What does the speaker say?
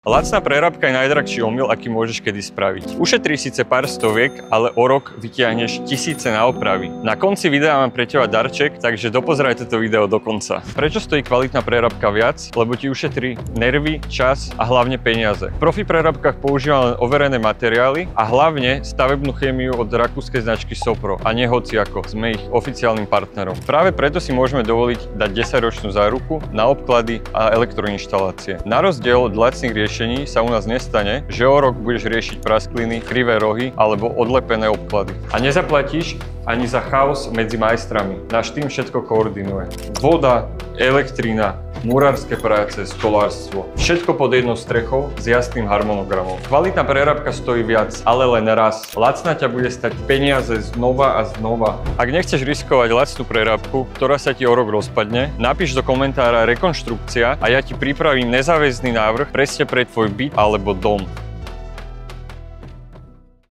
Lacná prerábka je najdrahší omyl, aký môžeš kedy spraviť. Ušetrí síce pár stoviek, ale o rok vytiahneš tisíce na opravy. Na konci videa mám pre teba darček, takže dopozeraj toto video do konca. Prečo stojí kvalitná prerábka viac? Lebo ti ušetrí nervy, čas a hlavne peniaze. V profi prerábkach používam len overené materiály a hlavne stavebnú chémiu od rakúskej značky Sopro a nie hociako. Sme ich oficiálnym partnerom. Práve preto si môžeme dovoliť dať 10-ročnú záruku na obklady a elektroinštalácie. Na rozdiel od lacných riešení sa u nás nestane, že o rok budeš riešiť praskliny, krivé rohy alebo odlepené obklady. A nezaplatíš ani za chaos medzi majstrami. Náš tým všetko koordinuje. Voda, elektrina, murárske práce, stolárstvo. Všetko pod jednou strechou s jasným harmonogramom. Kvalitná prerábka stojí viac, ale len raz. Lacná ťa bude stať peniaze znova a znova. Ak nechceš riskovať lacnú prerábku, ktorá sa ti o rok rozpadne, napíš do komentára rekonštrukcia a ja ti pripravím nezáväzný návrh presne pre tvoj byt alebo dom.